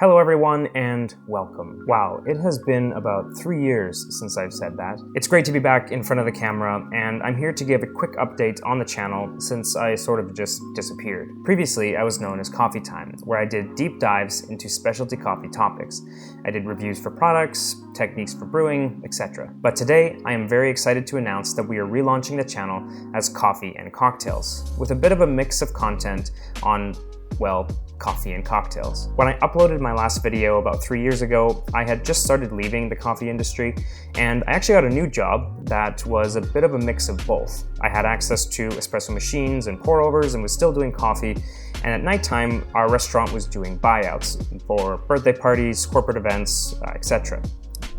Hello everyone and welcome. Wow, it has been about 3 years since I've said that. It's great to be back in front of the camera, and I'm here to give a quick update on the channel since I sort of just disappeared. Previously, I was known as Coffee Time, where I did deep dives into specialty coffee topics. I did reviews for products, techniques for brewing, etc. But today, I am very excited to announce that we are relaunching the channel as Coffee and Cocktails, with a bit of a mix of content on, well, coffee and cocktails. When I uploaded my last video about 3 years ago, I had just started leaving the coffee industry, and I actually got a new job that was a bit of a mix of both. I had access to espresso machines and pour overs and was still doing coffee, and at nighttime, our restaurant was doing buyouts for birthday parties, corporate events, etc.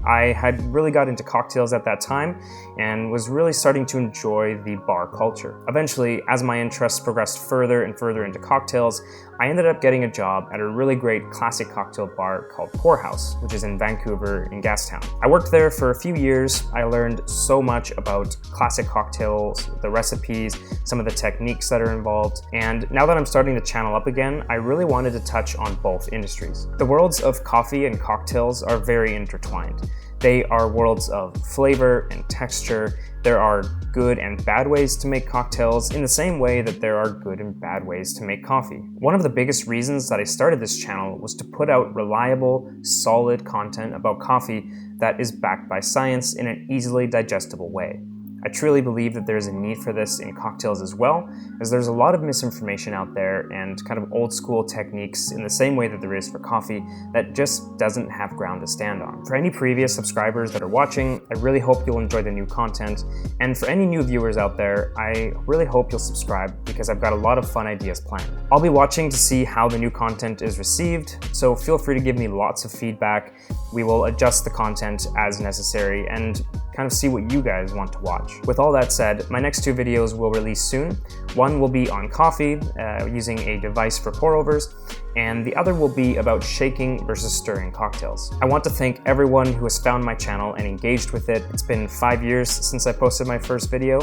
I had really got into cocktails at that time and was really starting to enjoy the bar culture. Eventually, as my interests progressed further and further into cocktails, I ended up getting a job at a really great classic cocktail bar called Pore House, which is in Vancouver in Gastown. I worked there for a few years. I learned so much about classic cocktails, the recipes, some of the techniques that are involved, and now that I'm starting the channel up again, I really wanted to touch on both industries. The worlds of coffee and cocktails are very intertwined. They are worlds of flavor and texture. There are good and bad ways to make cocktails in the same way that there are good and bad ways to make coffee. One of the biggest reasons that I started this channel was to put out reliable, solid content about coffee that is backed by science in an easily digestible way. I truly believe that there's a need for this in cocktails as well, as there's a lot of misinformation out there and kind of old school techniques in the same way that there is for coffee that just doesn't have ground to stand on. For any previous subscribers that are watching, I really hope you'll enjoy the new content, and for any new viewers out there, I really hope you'll subscribe because I've got a lot of fun ideas planned. I'll be watching to see how the new content is received, so feel free to give me lots of feedback. We will adjust the content as necessary and kind of see what you guys want to watch. With all that said, my next 2 videos will release soon. One will be on coffee, using a device for pour overs, and the other will be about shaking versus stirring cocktails. I want to thank everyone who has found my channel and engaged with it. It's been 5 years since I posted my first video,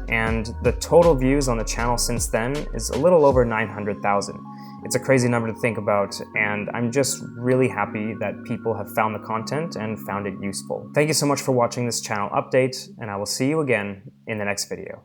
and the total views on the channel since then is a little over 900,000. It's a crazy number to think about, and I'm just really happy that people have found the content and found it useful. Thank you so much for watching this channel update, and I will see you again in the next video.